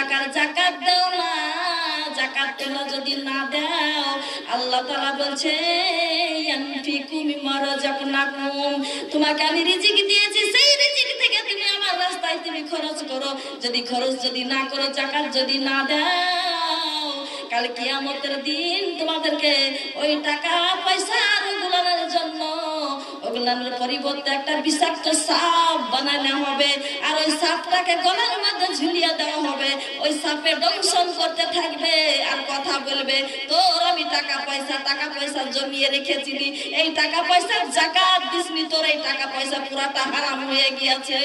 টাকার যাকাত দাও না, যাকাত তোমরা যদি না দাও আল্লাহ তাআলা বলছে ইয়ানফিকু মিম্মা রাযাকনাকুম, তোমাকে আমি রিজিক দিয়েছি, সেই রিজিক থেকে তুমি আমার রাস্তায় তুমি খরচ করো। যদি না করো, যাকাত যদি না দাও, কাল কিয়ামতের দিন তোমাদেরকে ওই টাকা পয়সা ওগুলোর জন্য ওগুলোর পরিবর্তে একটা বিষাক্ত সাপ বানানো হবে, আর ওই সাপটাকে গলার মধ্যে ঝুলিয়ে দেওয়া হবে। ওই সাপে দংশন করতে থাকবে আর কথা বলবে, তোর আমি টাকা পয়সা জমিয়ে রেখেছিলি, এই টাকা পয়সার যাকাত দিসনি, তোর এই টাকা পয়সা পুরাটা হারাম হয়ে গিয়েছে।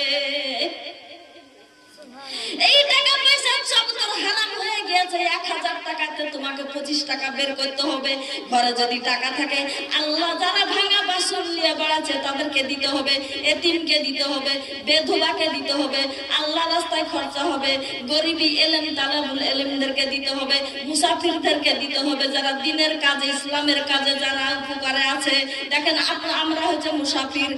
এই টাকা পয়সা সব তোর হারাম হয়ে গিয়েছে। 1000 টাকাতে তোমাকে 25 টাকা বের করতে হবে। ঘরে যদি টাকা থাকে, আল্লাহ যারা ভাঙা বাসন নিয়ে বেড়াচ্ছে তাদেরকে দিতে হবে, এতিমকে দিতে হবে, বেধবাকে দিতে হবে, আল্লাহ রাস্তায় খরচা হবে, গরিবি এলেম তালাবুল এলেমদেরকে দিতে হবে, মুসাফিরদেরকে দিতে হবে, যারা দিনের কাজে ইসলামের কাজে যারা উপকারে আছে। দেখেন আমরা হচ্ছে মুসাফির,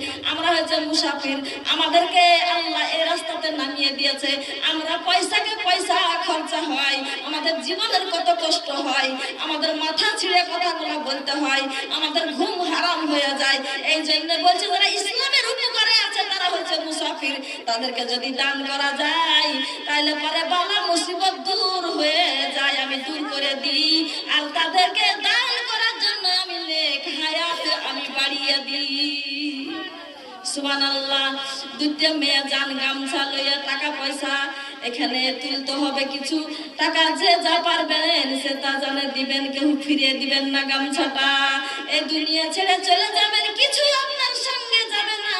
আমাদেরকে আল্লাহ এই রাস্তাতে নামিয়ে দিয়েছে। আমরা পয়সাকে পয়সা খরচা হয়, আমাদের জীবনের কত কষ্ট হয়, আমাদের মাথা ছিঁড়ে কথাগুলো বলতে হয়, আমাদের ঘুম হারাম হয়ে যায়। এই জন্য বলছে যারা ইসলামের উপকারে আছে তারা হচ্ছে মুসাফির, তাদেরকে যদি দান করা যায় তাহলে পরে বালা মুসিবত দূর হয়ে যায়, আমি দূর করে দিই। আর তাদেরকে দান করার জন্য আমি নেক হায়াত আমি বাড়িয়ে দিই। সুবহানাল্লাহ। দুইটা মেয়ে যান গামছা লইয়া টাকা পয়সা এখানে তুলতে হবে, কিছু টাকা যে যা পারবেন সে তা জানে দিবেন, কেউ ফিরিয়ে দিবেন না গামছাটা। এই দুনিয়া ছেড়ে চলে যাবেন, কিছু আপনার সঙ্গে যাবে না।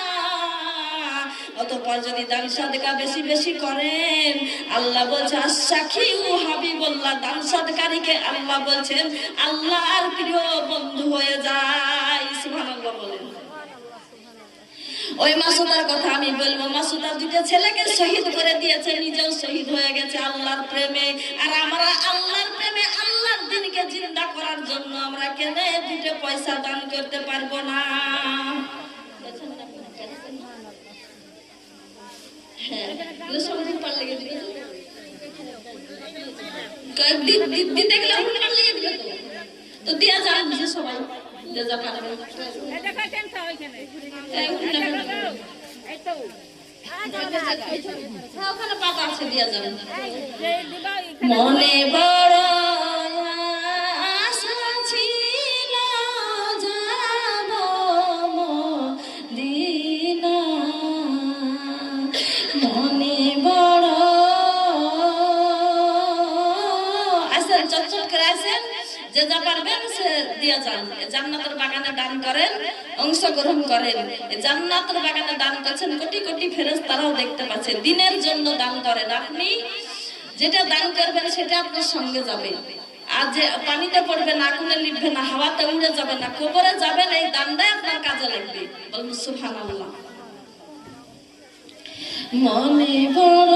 অতঃপর যদি দান সাদকা বেশি বেশি করেন, আল্লাহ বলছে আশ-শাকিউ হাবিবুল্লাহ, দান সাদকারীকে আল্লাহ বলছেন আল্লাহর প্রিয় বন্ধু হয়ে যায়। সুবহানাল্লাহ বলেন। ওই মাসুদার কথা আমি বলবো। মাসুদার দুটো ছেলেকে শহীদ করে দিয়েছে, নিজেও শহীদ হয়ে গেছে আল্লাহর প্রেমে। আর আমরা আল্লাহর প্রেমে আল্লাহর দিনকে জিন্দা করার জন্য আমরা কেন দুটো পয়সা দান করতে পারবো না? হ্যাঁ, সবদিন পার লেগে দিবে দিতে গেলে পার লেগে দিবে তো দিয়া যান যে সবাই মনে বড় আশা ছিল যাব মদিনা, মনে বড় আসেন, চটচট করে আসেন, যে যা পারবেন সে দিয়ে যান। জান্নাতের বাগানে দান করেন, অংশগ্রহণ করেন। জান্নাতের বাগানে দান করছেন, কোটি কোটি ফেরেশতারাও দেখতে পাচ্ছে। দিনের জন্য দান করেন, আপনি যেটা দান করবেন সেটা আপনার সঙ্গে যাবে। আর যে পানিতে পড়বে না, আগুনে লিখবে না, হাওয়াতে উড়ে যাবে না, কবরে যাবেন, এই দানটাই আপনার কাজে লাগবে। বলুন সুবহানাল্লাহ। মনে বড়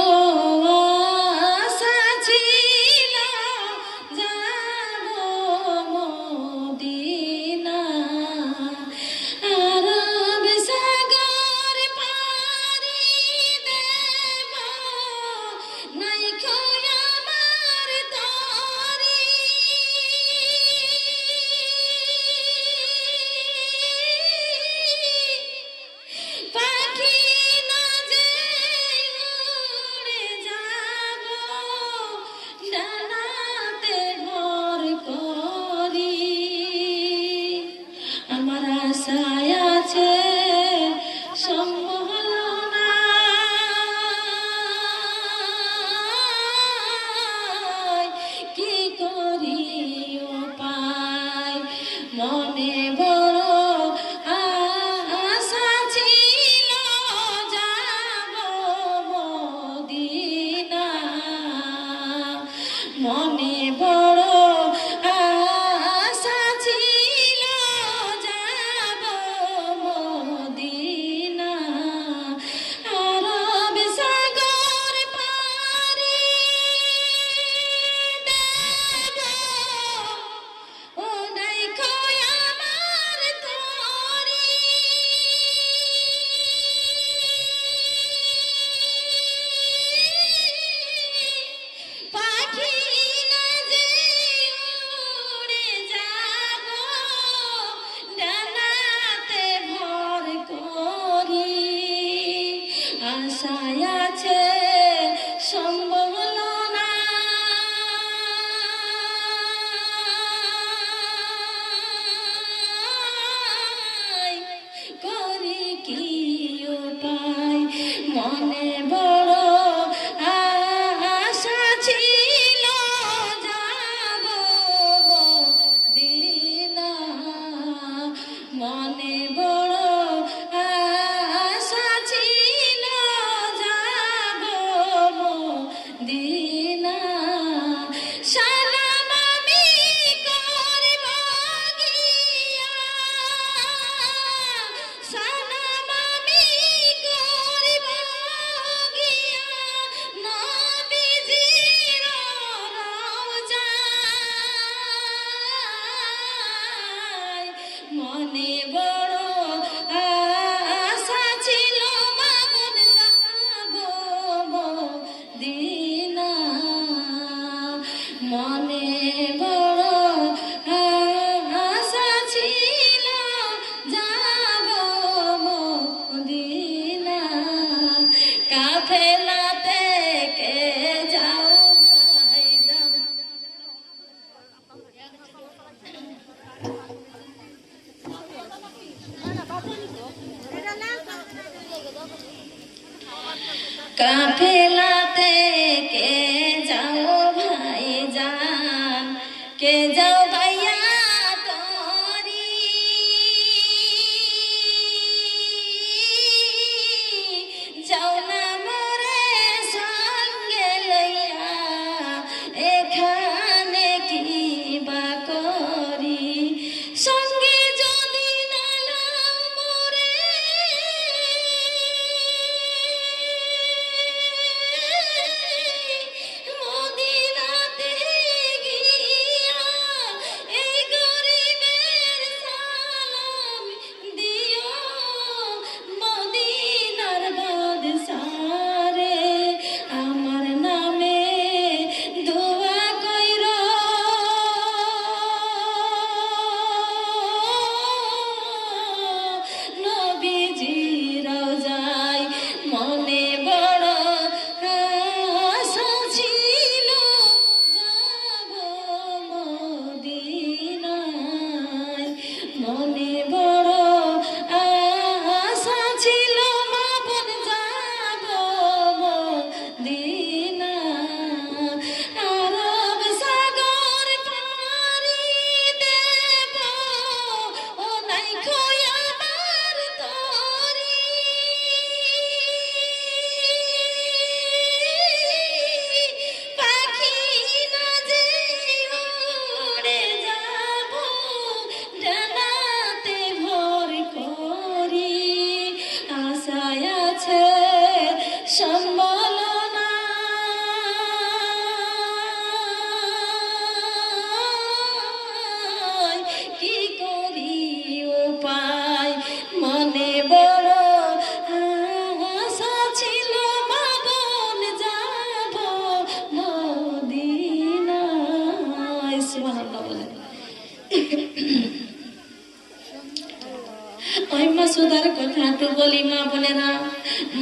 একটু বলি মা বোনেরা,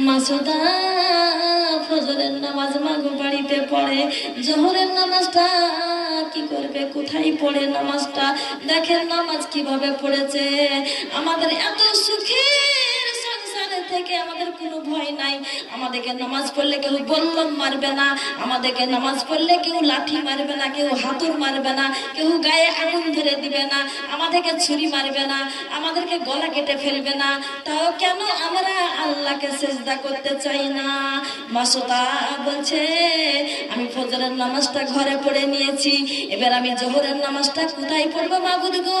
মাসুদা ফজরের নামাজ মাগো বাড়িতে পড়ে, জোহরের নামাজটা কি করবে, কোথায় পড়ে নামাজটা? দেখেন নামাজ কিভাবে পড়েছে। আমাদের এত সুখের সংসারে থেকে আমাদের কোনো ভয় নাই। আমাদেরকে নামাজ পড়লে কেউ বল্লম মারবে না, আমাদেরকে নামাজ পড়লে কেউ লাঠি মারবে না, কেউ হাতুর মারবে না, কেউ গায়ে আগুন ধরে দিবে না, আমাদেরকে ছুরি মারবে না, আমাদেরকে গলা কেটে ফেলবে না। তাও কেন আমরা আল্লাহকে সেজদা করতে চাই না? মাসুদা বলছে আমি ফজরের নামাজটা ঘরে পড়ে নিয়েছি, এবার আমি জোহরের নামাজটা কোথায় পড়বো মাবুদ গো?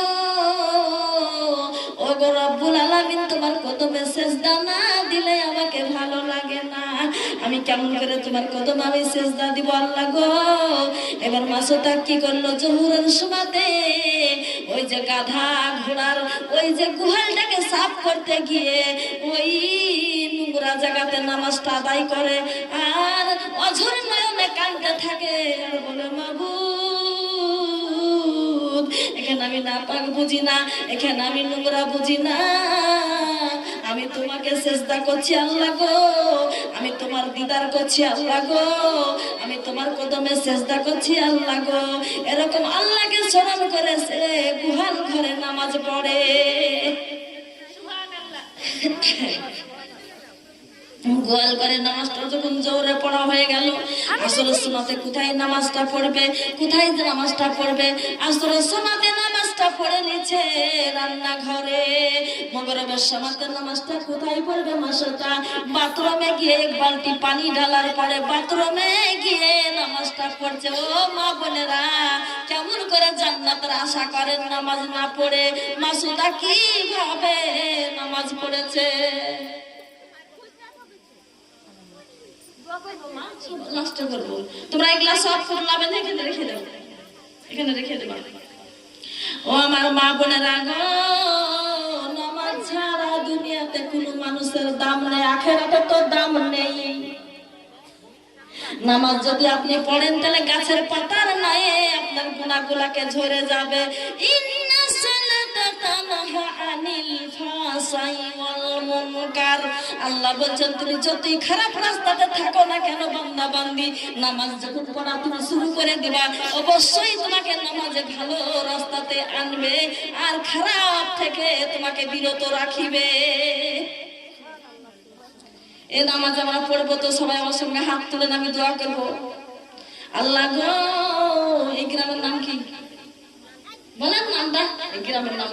ও গো রব্বুল আলামিন, তোমার কদমে সেজদা না দিলে আমাকে ভালো লাগে না। আমি কেমন করে তোমার কদমে আমি সেজদা দিব আল্লাহ গো? এবার মাসুদা কি করলো, জোহরের সময়তে ওই যে গাধা ঘোড়ার ওই যে গুহালটাকে সাফ করতে গিয়ে ওই নোংরা জায়গাতে নামাজটা আদায় করে, আর অঝর নয়নে কাঁদতে থাকে আর বলে মাবুদ, এখানে আমি নাপাক বুঝি না, এখানে আমি নোংরা বুঝি না, আমি তোমাকে সেজদা করছি আল্লাহ গো, আমি তোমার দিদার করছি আল্লাহ গো, আমি তোমার কদমে সেজদা করছি আল্লাহ গো। এরকম আল্লাহকে স্মরণ করেছে গুহাল ঘরে নামাজ পড়ে। গোয়াল ঘরে নামাজটা যখন জোরে পড়া হয়ে গেল, আসরের সময়তে কোথায় নামাজটা পড়বে, কোথায় নামাজটা পড়বে? আসরের সময়তে নামাজটা পড়ে নিচ্ছে রান্নাঘরে। মগরবের সময়তে নামাজটা কোথায় পড়বে মাসুদা? বাথরুমে গিয়ে এক বালতি পানি ঢালার পরে বাথরুমে গিয়ে নামাজটা পড়ছে। ও মা বোনেরা, কেমন করে জান্নাতের আশা করেন নামাজ না পড়ে? মাসুদা কিভাবে নামাজ পড়েছে? নষ্ট করবো, তোমরা এগুলা সব করলাবে না, এখানে রেখে দেবো, এখানে রেখে দেবো। ও আমার মা বোনেরা গো, নামাজ ছাড়া দুনিয়াতে কোনো মানুষের দাম নেই, আখেরাতে তো দাম নেই। নামাজ যদি আপনি পড়েন তাহলে গাছের পাতার নাই আপনার গুনাহগুলোকে ঝরে যাবে। ইন্না সালাতা তানহা আনিল ফাহশাই ওয়াল মুনকার। আল্লাহ বলেন তুমি যতই খারাপ রাস্তাতে থাকো না কেন বান্দা বান্দি, নামাজ যখন পড়া তুমি শুরু করে দিবা, অবশ্যই তোমাকে নামাজে ভালো রাস্তাতে আনবে আর খারাপ থেকে তোমাকে বিরত রাখিবে। এই নামাজ আমরা পড়বো তো সবাই আমার সঙ্গে হাত তুলে আমি দোয়া করবো। আল্লাহ গো, এই গ্রামের নাম কি বলেন নামটা? এই গ্রামের নাম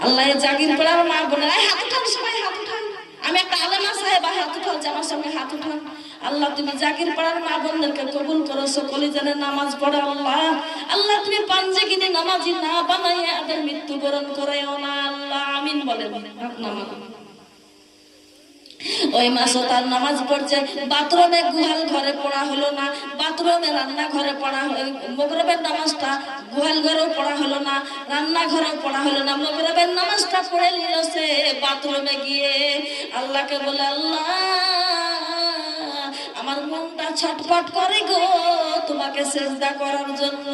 আল্লাহ জাগির পাড়ার মা বোনেরা হাত উঠান, সবাই হাত উঠান। আমি একটা আলেমা সাহেব হাত উঠাচ্ছি, আমার সঙ্গে হাত উঠান। আল্লাহ তুমি জাগির পাড়ার মা বোনদেরকে কবুল করো, সকলে যেন নামাজ পড়ে। আল্লাহ আল্লাহ তুমি পাঞ্জেগিনি নামাজি না বানাইয়া এদের মৃত্যুবরণ করেও না আল্লাহ, আমিন বলে নামাজ। ওই মাসও তার নামাজ পড়ছে, বাথরুমে গুহাল ঘরে পড়া হলো না, বাথরুমে রান্না ঘরে পড়া হলো। মগরবের নামাজটা গুহাল ঘরেও পড়া হলো না, রান্না ঘরেও পড়া হলো না, মগরবের নামাজটা পড়ে নিল সে বাথরুমে গিয়ে। আল্লাহকে বলে আল্লাহ আমার মনটা ছটফট করে গো তোমাকে সেজদা করার জন্য,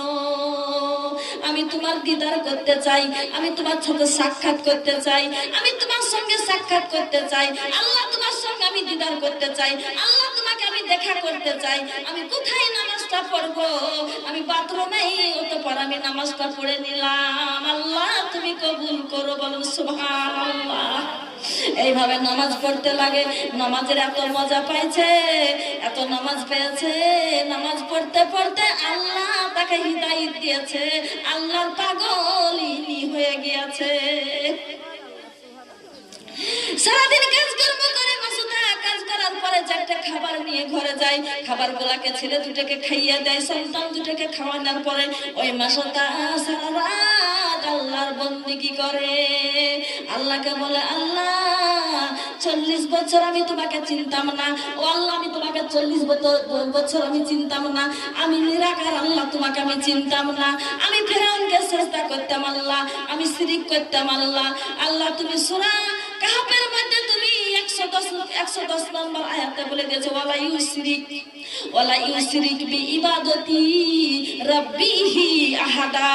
আমি তোমার দিদার করতে চাই, আমি তোমার সাথে সাক্ষাৎ করতে চাই, আমি তোমার সঙ্গে সাক্ষাৎ করতে চাই আল্লাহ, তোমার সঙ্গে আমি দিদার করতে চাই আল্লাহ, তোমাকে আমি দেখা করতে চাই। আমি কোথায় নামাজটা পড়বো? আমি বাথরুমেই অতঃপর আমি নামাজটা পড়ে নিলাম। আল্লাহ তুমি কবুল করো, বলুন সুবহানাল্লাহ। এইভাবে নামাজ পড়তে লাগে। নামাজের এত মজা পাইছে, এত নামাজ পেয়েছে, নামাজ পড়তে পড়তে আল্লাহ তাকে হিদায়াত দিয়েছে, আল্লাহর পাগলিনী হয়ে গিয়েছে। সারাদিন কাজকর্ম করে মাসুদা, কাজ করার পরে চারটে খাবার নিয়ে ঘরে যায়, খাবার গুলাকে ছেলে দুটোকে খাইয়ে দেয়, সন্তান দুটোকে খাওয়ানোর পরে ওই মাসুদা সারা রাত আল্লাহর বন্দেগী করে। আল্লাহকে বলে আল্লাহ 40 বছর আমি তোমাকে চিনতাম না, ও আল্লাহ আমি তোমাকে 40 বছর আমি চিনতাম না, আমি নিরাকার আল্লাহ তোমাকে আমি চিনতাম না, আমি ফেরাউনকে সিজদা করতাম আল্লাহ, আমি শিরক করতাম আল্লাহ। আল্লাহ তুমি সূরা কাহফের মধ্যে তুমি 110 নম্বর আয়াতে বলে দিয়েছো ওয়ালা ইউশরিক বিইবাদতি রাব্বিহি আহাদা,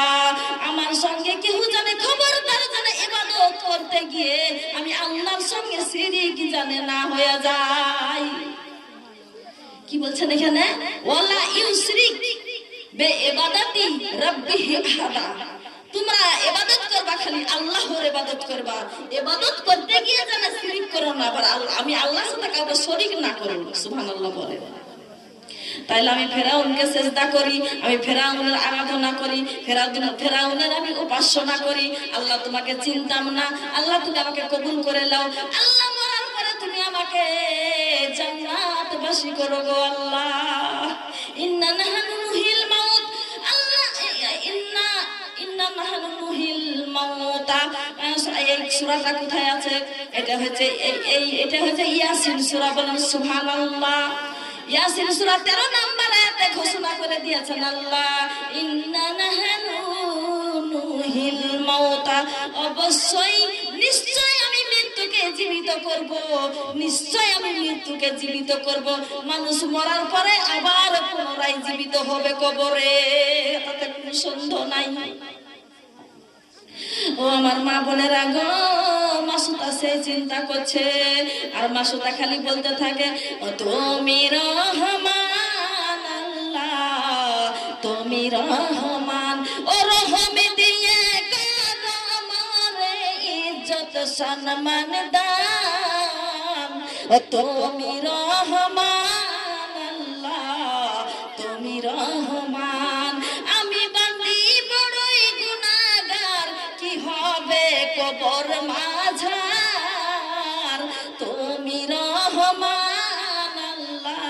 আমার সঙ্গে কেউ জানে খবরদার জানে ইবাদত ইবাদত করতে গিয়ে আমি আল্লাহর সঙ্গে শিরিক জানে না হয়ে যাই। কি বলছেন এখানে? ওয়ালা ইউশরিক বে ইবাদাতি রাব্বিহি আহাদা। তোমরা ইবাদত করবা, খালি আল্লাহর ইবাদত করবা, ইবাদত করতে গিয়ে যেন শিরিক করো না, আবার আমি আল্লাহর সাথে কাউকে শরীক না করো। সুবহানাল্লাহ বলে। তাইলে আমি ফেরাউনকে সেজদা করি, আমি ফেরাউনের আরাধনা করি, ফেরাউনের আমি উপাসনা করি, আল্লাহ তোমাকে চিনতাম না, আল্লাহ তুমি আমাকে কবুল করে নাও, আল্লাহ মরার পরে তুমি আমাকে জান্নাতবাসী করো গো আল্লাহ। ইন্না নাহনু নুহিল মাউত, আল্লাহ ইন্না নাহনু নুহিল মাউতা। এই সূরাটা কোথায় আছে? এটা হচ্ছে ইয়াসিন সূরা। বলেন সুবহানাল্লাহ। ইয়াসিন সূরা 13 নম্বর আয়াতে ঘোষণা করে দিয়েছেন আল্লাহ, ইন্না নাহনু নুহিল মাউতা, অবশ্যই নিশ্চয় আমি মৃত্যুকে জীবিত করব, নিশ্চয় আমি মৃত্যুকে জীবিত করব। মানুষ মরার পরে আবার পুনরায় জীবিত হবে কবরে, তাতে কোনো সন্দেহ নাই। ও আমার মা বোনেরা গো, মাসুদা সে চিন্তা করছে, আর মাসুদা খালি বলতে থাকে, ও তুমি রহমান আল্লাহ, তুমি রহমান, ও রহমে দিয়ে করো আমারে ইজ্জত সম্মান দান। ও তুমি রহমান আল্লাহ, তুমি রহমান, আমি বান্দি বড়ই গুনাহগার, কি হবে কবর মাঝার। তুমি রহমান আল্লাহ,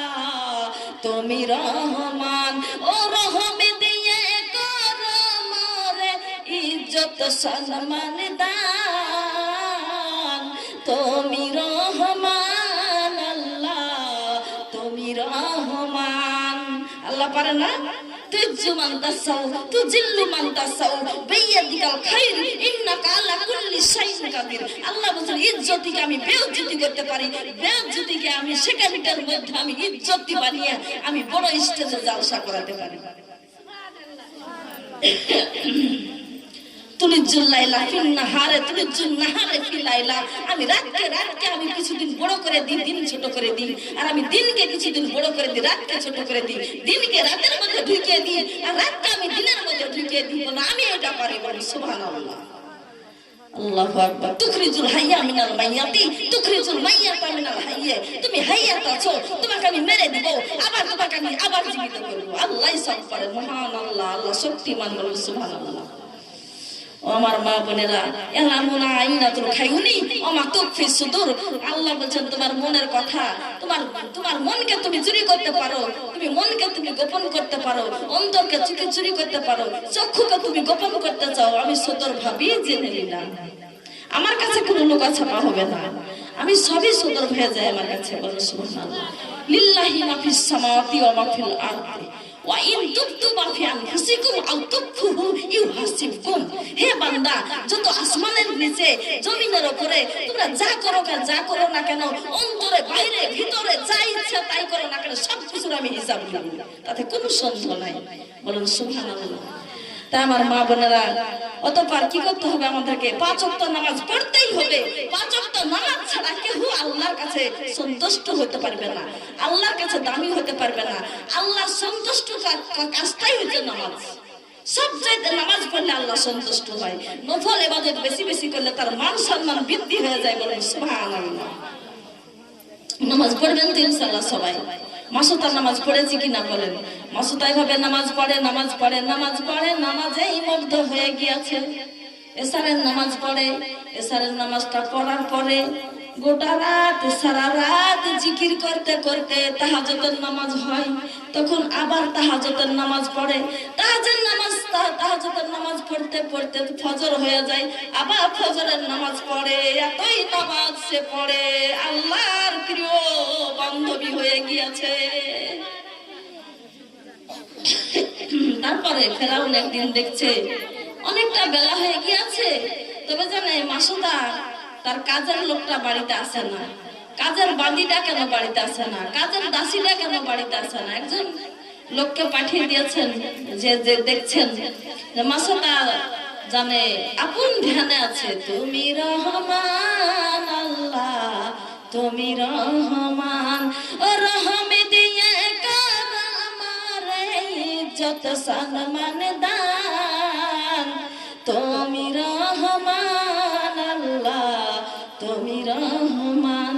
তুমি রহমান, ও রহমে দিয়ে করো মোরে ইজ্জত সম্মান দান। তুমি রহমান আল্লাহ, তুমি রহমান। আল্লাহ পারে না? তুজ্জু মান তাসাউ তুজিল্লু মান তাসাউ বিয়াদিকাল খাইর ইন্নাকা আলা কুল্লি শাইইন কাদির। আল্লাহ বলেন ইজ্জতকে আমি বেইজ্জতি করতে পারি, বেইজ্জতিকে আমি সেকেন্ডের মধ্যে আমি ইজ্জতি বানিয়ে আমি বড় স্টেজে জালসা করাতে পারি। তুলিজুল লাইলা ফিন নাহারে তুলিজুল নাহারে ফি লাইলা। আমি রাতকে আমি কিছুদিন বড় করে দিই, দিন ছোট করে দিই, আর আমি দিনকে কিছুদিন বড় করে দিই, রাতকে ছোট করে দিই, দিনকে রাতের মধ্যে ঢুকিয়ে দিই, আর রাতকে আমি দিনের মধ্যে ঢুকিয়ে দিই। না আমি এটা পারি। বলি সুবহানাল্লাহ। আল্লাহু আকবার। তুখরিজুল হাইয়া মিনাল মাইয়াতি তুখরিজুল মাইয়াতা মিনাল হাইয়্যা। তুমি হাইয়াত আছো, তোমাকে আমি মেরে দেব, আবার তোমাকে আমি আবার জীবিত করব। আল্লাহই সব পারে। মহান আল্লাহ, আল্লাহ শক্তিমান। বলি সুবহানাল্লাহ। ও আমার মা বোনেরা, ইয়ালামুনা আইনাতুল খায়ুনি ওয়া মা তুখফি সুদূর। আল্লাহ বলেন তোমার মনের কথা, তোমার মনকে তুমি চুরি করতে পারো, তুমি মনকে তুমি গোপন করতে পারো, অন্তরকে চুরি করতে পারো, চক্ষুকে তুমি গোপন করতে চাও, আমি সদর ভাবি জেনে নিলাম। আমার কাছে কোনো লুকাছাপা হবে না, আমি সবই সদর হয়ে যায় আমার কাছে। বলো সুবহানাল্লাহ। লিল্লাহি মা ফিস সামাওয়াতি ওয়া মা ফিল আরদি ওয়া ইন তুবতু মা ফি আনফুসিকুম আও তুখফুহু ইউহাসিবকুম। হে বান্দা, যত আসমানের নিচে জমিনের উপরে তোমরা যা করো না কেন, অন্তরে বাইরে ভিতরে যা ইচ্ছা তাই করো না কেন, সব কিছুর আমি হিসাব নেব, তাতে কোনো সন্দেহ নাই। বলুন সুবহানাল্লাহ। তা আমার মা বোনেরা, অতঃপর কি করতে হবে? আমাদেরকে 5 ওয়াক্ত নামাজ পড়তেই হবে। 5 ওয়াক্ত নামাজ ছাড়া কেউ আল্লাহর কাছে সন্তুষ্ট হতে পারবে না, আল্লাহর কাছে দামি হতে পারবে না। আল্লাহ সন্তুষ্ট কাজটাই হচ্ছে নামাজ। সব চাইতে নামাজ পড়লে আল্লাহ সন্তুষ্ট হয়। নফল ইবাদত বেশি বেশি করলে তার মান সম্মান বৃদ্ধি হয়ে যায়। বলেন সুবহানাল্লাহ। নামাজ পড়বেন তো ইনশাআল্লাহ সবাই। মাসুতার নামাজ পড়েছি কিনা বলেন? মাসুতা এভাবে নামাজ পড়ে, নামাজেই মুগ্ধ হয়ে গিয়েছে। এশারের নামাজ পড়ে, এশারের নামাজটা পড়ার পরে গোটা রাত সারা রাত জিকির করতে করতে তাহাজ্জুদের নামাজ হয়, তখন আবার তাহাজ্জুদের নামাজ পড়ে, তাহাজ্জুদের নামাজ পড়তে পড়তে ফজর হয়ে যায়, আবার ফজরের নামাজ পড়ে। এতই নামাজ সে পড়ে আল্লাহর প্রিয় বান্ধবী হয়ে গিয়েছে। তারপরে ফেরাউন একদিন দেখছে অনেকটা বেলা হয়ে গিয়েছে, তবে জানে মাসুদা তার কাজের লোকটা বাড়িতে আসে না, কাজের বান্দিটা কেন বাড়িতে আসে না, কাজের দাসীটা কেন বাড়িতে আসে না। একজন লোককে পাঠিয়ে দিয়েছেন যে দেখছেন মাসুদা জানে আপন ধ্যানে আছে তুমি রহমান আল্লাহ তুমি রহমান ও রহম দিয়ে কর আমারে ইজ্জত সম্মান দান তুমি রহমান আল্লাহ তুমি রহমান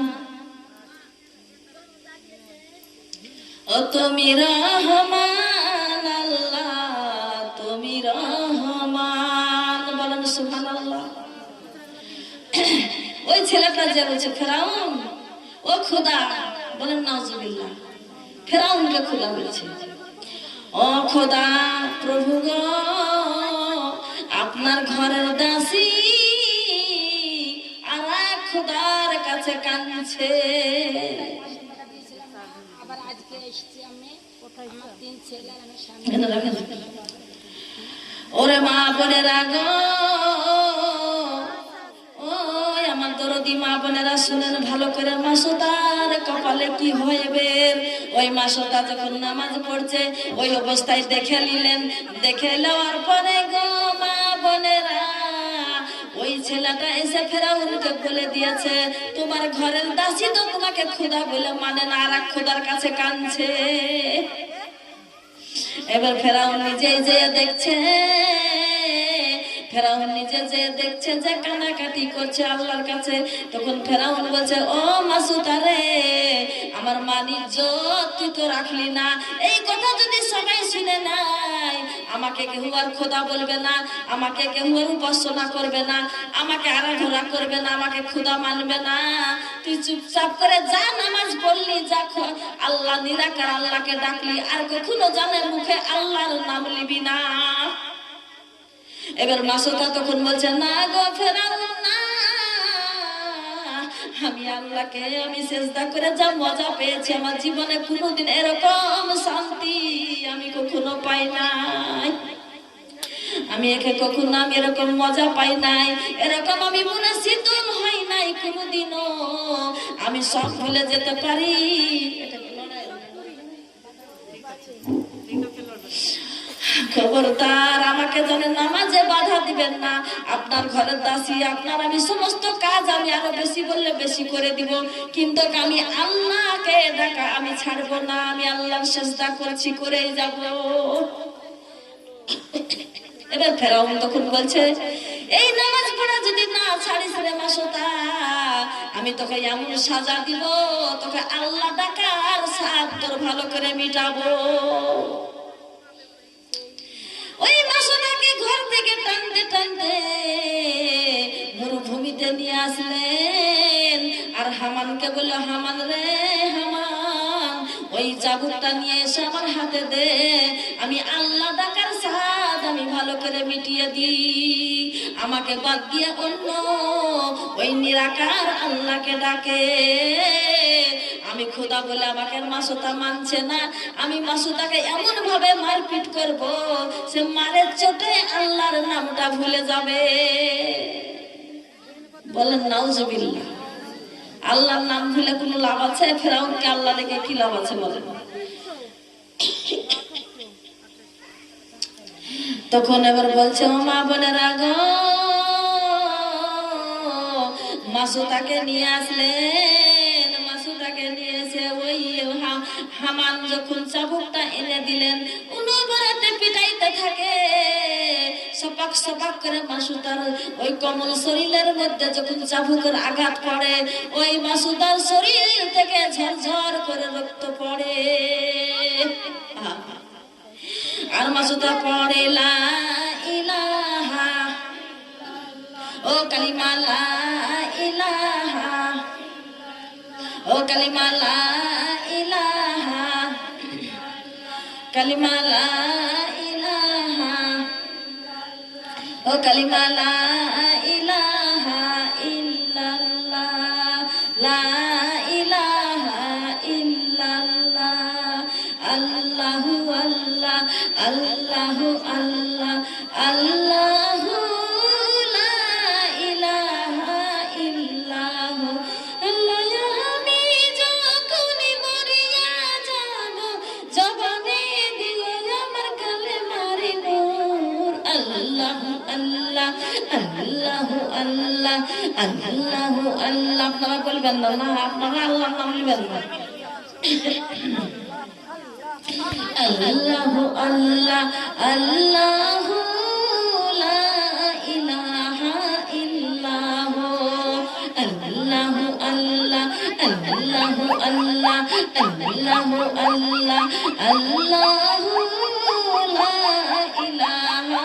ও তুমি রহমান আল্লাহ তুমি রহমান বলেন সুবহানাল্লাহ। ওই ছেলেটা যে বলছে ফেরাউন ও খোদা বলেন নাউজুবিল্লাহ, ফেরাউনকে খোদা বলছে ও খোদা প্রভু গো আপনার ঘরের দাসী আর এক খোদার কাছে কাঁদছে। আবার আজকে এসেছি আমি আমার 3 ছেলে আর আমার স্বামী। ওরে মা বোনেরা গো ওই আমার দরদি মা বোনেরা শুনেন ভালো করে, মাসুদার কপালে কি হইবে। ওই মাসুদা যখন নামাজ পড়ছে ওই অবস্থায় দেখে নিলেন, দেখে নেওয়ার পরে গো মা বোনেরা ওই ছেলেটা এসে ফেরাউনকে বলে দিয়েছে তোমার ঘরের দাসী তো তোমাকে খোদা বলে মানে না, আর এক খোদার কাছে কাঁদছে। এবার ফেরাউন নিজে যে দেখছে, ফেরাউন নিজে যে দেখছে যে কান্নাকাটি করছে আল্লাহর কাছে, তখন ফেরাউন বলছে ও মাসুদা রে আমার মানিজ্জত তুই তো রাখলি না। এই কথা যদি সবাই শুনে নাই আমাকে কেউ আর খোদা বলবে না, আমাকে কেউ আর উপাসনা করবে না, আমাকে আরাধনা করবে না, আমাকে খোদা মানবে না। তুই চুপচাপ করে যা নামাজ পড়লি, যা আল্লাহ নিরাকার আল্লাহকে ডাকলি, আর কখনো জানে মুখে আল্লাহর নাম নিবি না। এবার মাসুদা তখন বলছে না গো ফেরাউন না, আমি আল্লাহকে আমি সেজদা করে যা মজা পেয়েছি আমার জীবনে কোনোদিন এরকম শান্তি আমি কখনো পাই নাই, আমি একে কখনো আমি এরকম মজা পাই নাই, এরকম আমি মনে শীতল হই নাই কোনোদিনও, আমি সব ভুলে যেতে পারি। খবরদার আমাকে যেন নামাজে বাধা দিবেন না, আপনার ঘরের দাসী আপনার আমি সমস্ত কাজ আমি আরো বেশি বললে বেশি করে দিব, কিন্তু আমি আল্লাহকে ডাকা আমি ছাড়বো না, আমি আল্লাহর সেজদা করছি করেই যাব। এবার ফেরাউন তখন বলছে এই নামাজ পড়া যদি না ছাড়িস রে মাসুদা আমি তোকে এমন সাজা দিব, তোকে আল্লাহ ডাকার সাদ তোর ভালো করে মিটাবো। ওই মাসুদাকে ঘর থেকে টানতে টানতে মরুভূমিতে নিয়ে আসলেন, আর হামানকে বলল হামান রে হামান ওই চাবুকটা নিয়ে এসে আমার হাতে দে, আমি আল্লাহ ডাকার সাদ আমি ভালো করে মিটিয়ে দিই, আমাকে বাদ দিয়ে অন্য ওই নিরাকার আল্লাহকে ডাকে, আমি খোদা বলে আমাকে মাসুদা মানছে না, আমি মাসুদাকে এমন ভাবে মারপিট করব সে মারের চোটে আল্লাহর নামটা ভুলে যাবে। বলেন নাউজুবিল্লাহ। আল্লাহর নাম ভুলে কোনো লাভ আছে? ফেরাউনকে আল্লাহ দেখে কি লাভ আছে বলেন? তখন এবার বলছে ও মা বোনেরা গো মাসুদাকে নিয়ে আসলেন, মাসুদাকে নিয়ে এসে ওই হামান যখন চাবুকটা এনে দিলেন উনুবারাতে পিটাইতে থাকে, সপাক সপাক করে মাসুদার ওই কমল শরীরের মধ্যে যখন চাবুকের আঘাত পড়ে ওই মাসুদার শরীর থেকে ঝরঝর করে রক্ত পড়ে, আর মাসুদা পড়ে লা ইলাহা ও কালিমা লা ইলাহা ও কালিমা লা ইলাহা কালিমা লা ইলাহা ও কালিমা লা ইলাহা ইল্লাল্লাহ লা ইলাহা ইল্লাল্লাহ আল্লাহু আল্লাহ আল্লাহু আল্লাহ আল্লাহু লা ইলাহা ইল্লাহু আল্লাহ। আমি যখন মরিয়া যাব জবানে দিও আমার কালেমার নূর, আল্লাহু আল্লাহ আল্লাহু আল্লাহ আল্লাহু আল্লাহ। আপনারা বলবেন না, না আপনারা আল্লাহর নাম নেবেন না। আল্লাহু আল্লাহ আল্লাহু লা ইলাহা ইল্লাহু আল্লাহু আল্লাহ আল্লাহু আল্লাহ আল্লাহু আল্লাহ আল্লাহু লা ইলাহা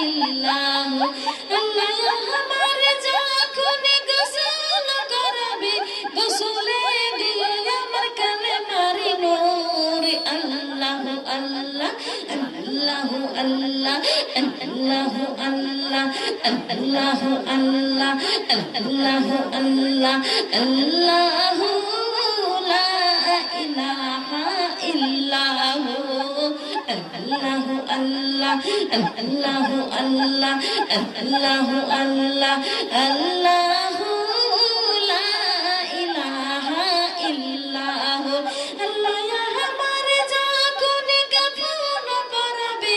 ইল্লাহু। আল্লাহ हमारे যখন গোসল করবে গোসলে দিও আমার কালেমারি নূর। আল্লাহু আল্লাহ আল্লাহু আল্লাহ আল্লাহু আল্লাহ আল্লাহু আল্লাহ আল্লাহু আল্লাহ আল্লাহু লা ইলাহা ইল্লাহু আল্লাহু আল্লাহ আল্লাহু আল্লাহ আল্লাহু আল্লাহ আল্লাহু লা ইলাহা ইল্লাহু। আল্লাহ আমার যখন কাফন পরাবে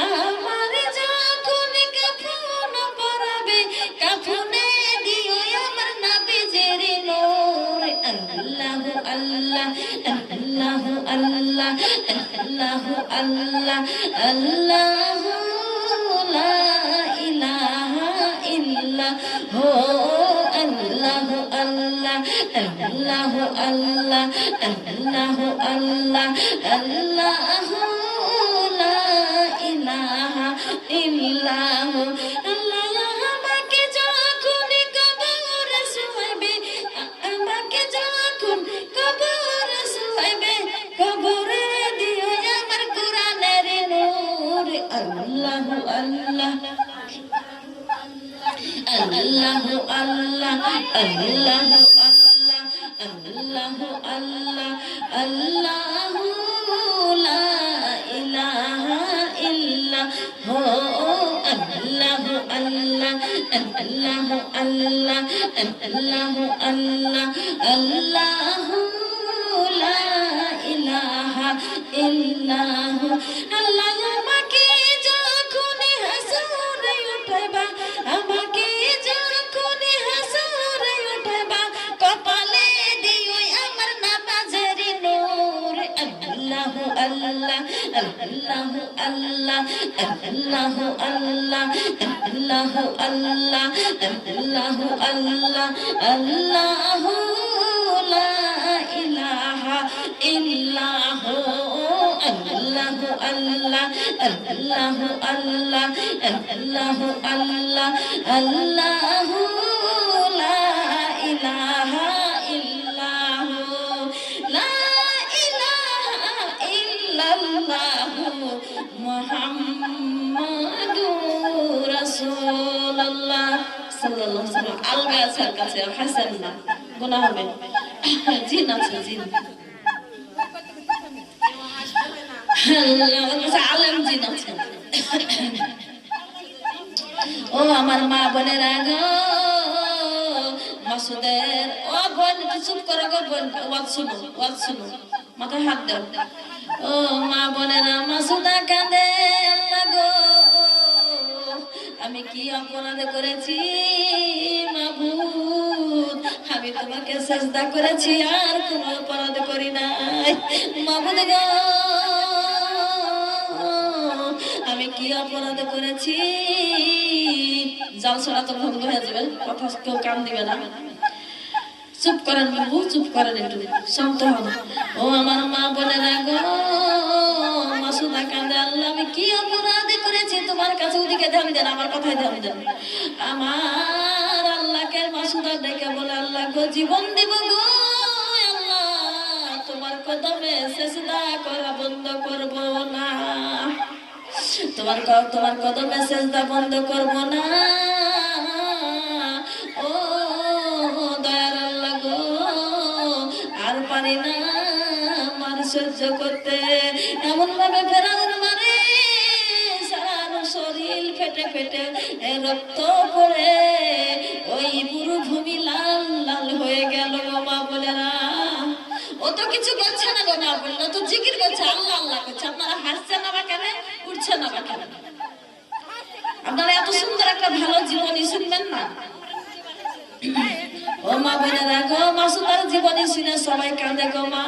আমার যখন কাফন পরাবে কাফনে দিও আমার নবীজির নূর। আল্লাহু আল্লাহ আল্লাহু আল্লাহ আল্লাহু আল্লাহ আল্লাহু লা ইলাহা ইল্লাহু আল্লাহু আল্লাহ আল্লাহু আল্লাহ আল্লাহু আল্লাহ আল্লাহু লা ইলাহা ইল্লাহু। আল্লাহ আমাকে যখন কবরে শুয়াইবে আমাকে যখন কবরে শুয়াইবে কবরে দিও আমার কোরআনের নূর। আল্লাহু আল্লাহ আল্লাহু আল্লাহ আল্লাহু আল্লাহ আল্লাহু আল্লাহ আল্লাহু লা ইলাহা ইল্লাহু আল্লাহু আল্লাহ আল্লাহু আল্লাহ আল্লাহু আল্লাহ আল্লাহু লা ইলাহা ইল্লাহু। আল্লাহ আমাকে যখন হাসরে উঠাইবা আমাকে যখন হাসরে উঠাইবা কপালে দিও আমার নামাজের নূর। আল্লাহু আল্লাহ আল্লাহু আল্লাহ আল্লাহু আল্লাহ আল্লাহু আল্লাহ আল্লাহু আল্লাহ আল্লাহু লা ইলাহা ইল্লাহু আল্লাহু আল্লাহ আল্লাহু আল্লাহ আল্লাহু আল্লাহ আল্লাহু লা ইলাহা ইল্লাহু লা ইলাহা ইল্লাল্লাহু মুহাম্মাদুর রাসূলুল্লাহ সাল্লাল্লাহু আলাইহি ওয়াসাল্লাম। আলগা আসার কাছে হাসান না গুনাহ হবে। জিন আছে জিন আলেম জিন আছে। ও আমার মা বোনেরা গো মাসুদের ও বোন চুপ করো গো বোন ওয়াজ শুনো মাথায় হাত দাও। ও মা বোনেরা মাসুদা কাঁদে আল্লাহ গো আমি কি অপরাধ করেছি মাবুদ আমি তোমাকে সাজদা করেছি আর কোনো অপরাধ করি নাই। মাবুদ গো আমি কি অপরাধ করেছি। জালসাটা তো ভঙ্গ হয়ে যাবে, কথা কেউ কান দিবে না। চুপ করেন বাবু, চুপ করেন, একটু শান্ত হন। ও আমার মা বোনেরা গো মাসুদা কাঁদে আল্লাহ আমি কি অপরাধ করেছি তোমার কাছে। ওদিকে ধ্যান দেন, আমার কথায় ধ্যান দেন। আমার আল্লাহকে মাসুদা ডেকে বলে আল্লাহ গো জীবন দিব গো আল্লাহ তোমার কদমে সেজদা করা বন্ধ করব না। তোমার কদমে সেজদা বন্ধ করব না। ও দয়ার আল্লাহ গো আর পারি না আমার সহ্য করতে। এমন ভাবে ফেরাউন মারে সারা শরীর ফেটে ফেটে রক্ত পড়ে ওই পুরো ভূমি লাল লাল হয়ে গেল। মা বোনেরা ও তো কিছু করছে না গো, মা বললো তো জিকির করছে, আল্লাহ আল্লাহ করছে। আপনারা হাসছেন না বা কেন, উঠছেন না বা কেন? আপনারা এত সুন্দর বোনেরা গো, মাসুদার জীবনী শুনে সবাই কাঁদে গো মা।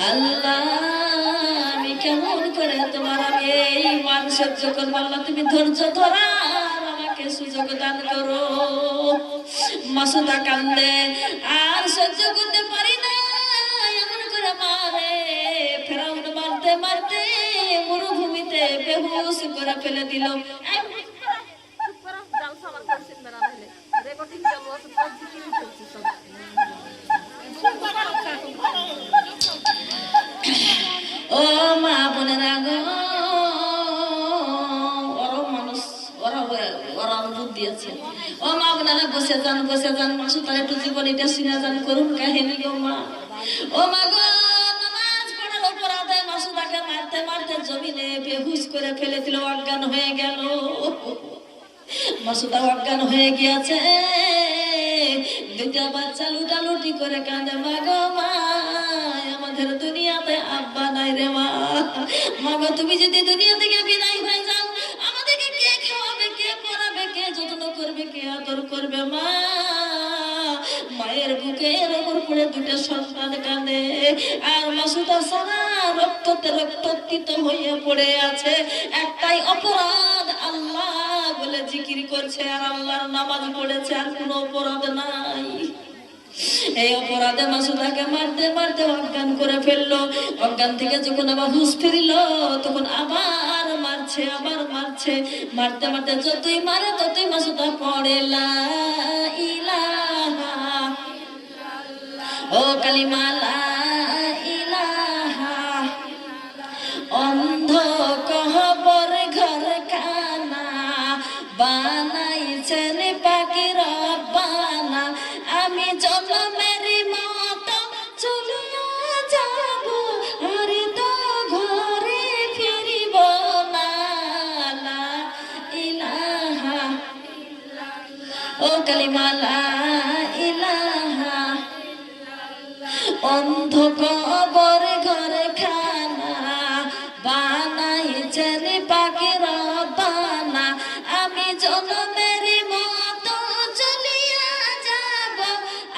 আল্লাহ আমি কেমন করে তোমার আমি এই মান সহ্য করবো, আল্লাহ তুমি ধৈর্য ধরার আমাকে সুযোগ দান করো। মাসুদা কান্দে, আর সহ্য করতে পারি না, এমন করে মারে। ফেরাউন মারতে মারতে মরুভূমিতে বেহুশ করে ফেলে দিল। ও মা বোনেরা গো, ওরা মানুষ, ওরা বুদ্ধি আছে। ও মা বোনেরা বসে যান, বসে যান, মাসুদার একটু জীবনীটা শুনে যান, করুন কাহিনী গো মা। ও মা গো, নামাজ পড়ার অপরাধে মাসুদাকে মারতে মারতে জমিনে বেহুশ করে ফেলে দিল, অজ্ঞান হয়ে গেল। মাসুদা অজ্ঞান হয়ে গিয়েছে, দুটা বাচ্চা লুটালুটি করে কাঁদে, মা গো মা আমাদের দুনিয়াতে আব্বা নাই রে মা। মা গো তুমি যদি দুনিয়া থেকে বিদায় হয়ে যাও, আমাদেরকে কে খাওয়াবে, কে পড়াবে, কে যত্ন করবে, কে আদর করবে মা। মায়ের বুকের ওপর পড়ে দুটো সন্তান কাঁদে, আর মাসুদা সারা রক্ততে রক্তাক্ত হয়ে পড়ে আছে। একটাই অপরাধ, আল্লাহ বলে জিকির করছে আর আল্লাহর নামাজ পড়েছে, আর কোনো অপরাধ নাই। এই অপরাধে মাসুদাকে মারতে মারতে অজ্ঞান করে ফেললো। অজ্ঞান থেকে যখন আবার হুঁশ ফিরল, তখন আবার মারছে, আবার মারছে। মারতে মারতে যতই মারে ততই মাসুদা পড়ে লা ইলাহা, ও কালিমা লা ইলাহা। অন্ধ কহবর ঘর খানা বানাইছেন পাকি রব্বানা। আমি জন্মের মতো চলিয়া যাব, আর তো ঘরে ফিরিব না। লা ইলাহা, ও কালিমা লা ইলাহা। অন্ধ কবর ঘর খানা বানাইছেন পাকি রব্বানা। আমি জন্মের মতো চলিয়া যাব,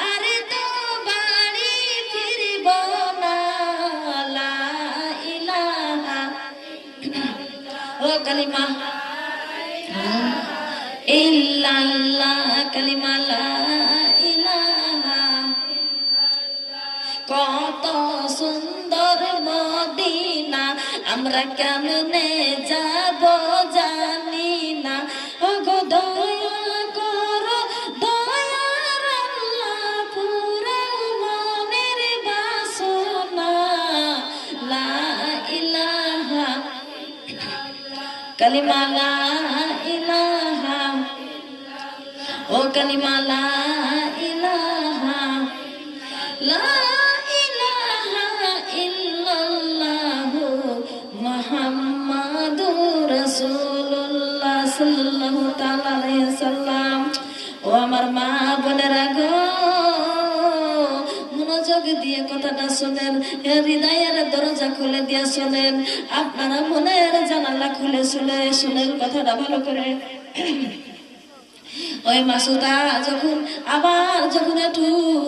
আর তো বাড়ি ফিরব না। লা ইলাহা, ও কালিমা ইল্লাল্লাহ, কালিমা লা ইলাহা। কত সুন্দর মদিনা, আমরা কেমনে যাব জানি না। ও গো দয়া করো দয়ার আল্লাহ, পুরা মনের বাসনা। লা ইলাহা, কালিমা লা ইলাহা, ও কালিমা লা ইলাহা। লা ইলাহা ইল্লাল্লাহু মুহাম্মাদুর রাসূলুল্লাহ সাল্লাল্লাহু তাআলা আলাইহি ওয়াসাল্লাম। ও আমার মা বোনেরা গো, মনোযোগ দিয়ে কথাটা শোনেন, হৃদয়ের দরজা খুলে দিয়ে শোনেন, আপনারা মনের জানালা খুলে শুনেন কথাটা ভালো করে। ওই মাসুদা যখন একটু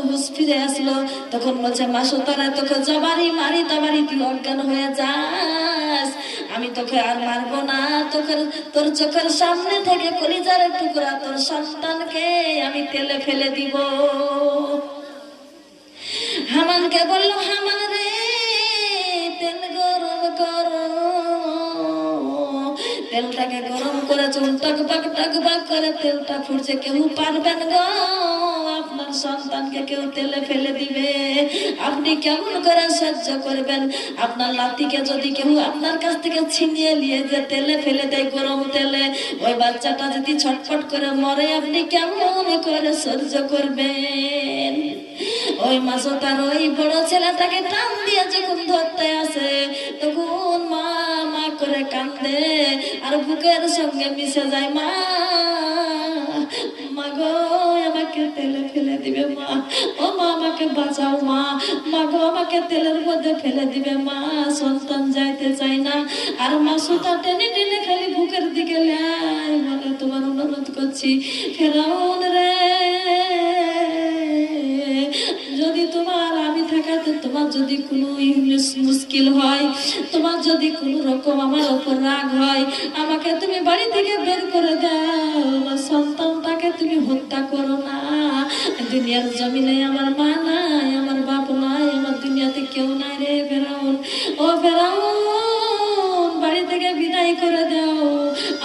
হুঁশ ফিরে আসলো, তখন বলছে, মাসুদারা তোকে জবারি মারি তাবারি তুই অজ্ঞান হয়ে যাস, আমি তোকে আর মারবো না। তোর চোখের সামনে থেকে কলিজার টুকরা তোর সন্তানকে আমি তেলে ফেলে দিব। হামানকে বললো, হামান রে তেল গরম করো। তেলটাকে গরম করে টকবাক টকবাক করে তেলটা ফুটছে। কেউ পারবেন গো আপনার সন্তানকে কেউ তেলে ফেলে দিবে? আপনি কেমন করে সহ্য করবেন? আপনার লাতিকে যদি কেউ আপনার কাছ থেকে ছিনিয়ে নিয়ে যে তেলে ফেলে দেয়, গরম তেলে, ওই বাচ্চাটা যদি ছটফট করে মরে, আপনি কেমন করে সহ্য করবেন? ওই মাসুদার ওই বড় ছেলেটাকে টান দিয়ে যখন ধরতে আসে, তখন মা মা করে কান্দে আর বুকের সঙ্গে মিশে যায়। মা গো আমাকে আমাকে তেলে ফেলে দিবে মা, ও মা আমাকে বাঁচাও মা, মা গো আমাকে তেলের মধ্যে ফেলে দিবে মা, সন্তান যাইতে চাই না। আর মা সুতা টেনে টেনে খালি বুকের দিকে লাই বলে তোমার অনুরোধ করছি ফেরাউন রে, যদি তোমার আমি থাকাতে তোমার যদি কোনো ইংলিশ মুশকিল হয়, তোমার যদি কোনো রকম আমার ওপর রাগ হয়, আমাকে তুমি বাড়ি থেকে বের করে দাও, আমার সন্তানটাকে তুমি হত্যা করো না। দুনিয়ার জমিনে আমার মা নাই, আমার বাপ নাই, আমার দুনিয়াতে কেউ নাই রে ফেরাউন, ও ফেরাউন বাড়ি থেকে বিদায় করে দাও,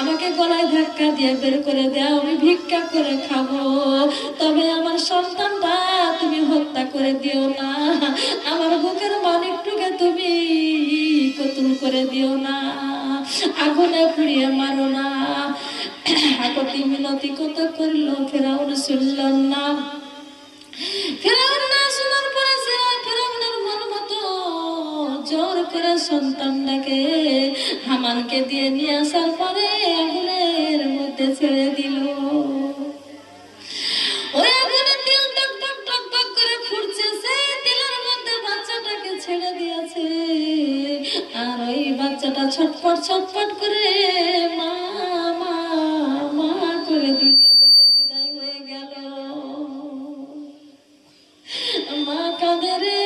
আমাকে গলায় ধাক্কা দিয়ে বের করে দাও, আমি ভিক্ষা করে খাবো, তবে আমার সন্তানটা তুমি হত্যা করে দিও না, আমার বুকের মানিকটুকে তুমি কতুল করে দিও না, আগুনে পুড়িয়ে মারো না। আকতি মিনতি কত করলো ফেরাউন শুনল না। ফেরাউন না শোনার পরে ফেরাউনের মন মতো জোর করে সন্তানটাকে হামানকে দিয়ে নিয়ে আসার পরে আগুনের মধ্যে ছেড়ে দিল। ওই আগুনে তেল টক টক টক টক করে ফুটছে, সেই তেলের মধ্যে বাচ্চাটাকে ছেড়ে দিয়েছে, আর ওই বাচ্চাটা ছটফট ছটফট করে মা মা মা করে দুনিয়া থেকে বিদায় হয়ে গেল। মা কাঁদে রে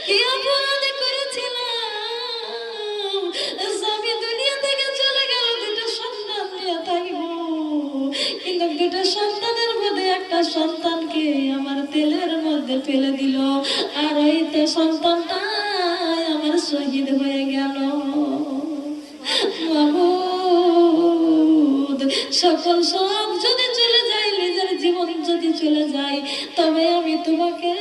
কি অপরাধ করেছিলাম, স্বামী দুনিয়া থেকে চলে গেল, দুটো সন্তান নিয়ে থাকবো, কিন্তু দুটো সন্তানের মধ্যে একটা সন্তানকে আমার তেলের মধ্যে ফেলে দিল, আর ওই তো সন্তানটা আমার শহীদ হয়ে গেল। মাবুদ, সকল সব যদি চলে যায়, নিজের জীবন যদি চলে যায়, তবে আমি তোমাকে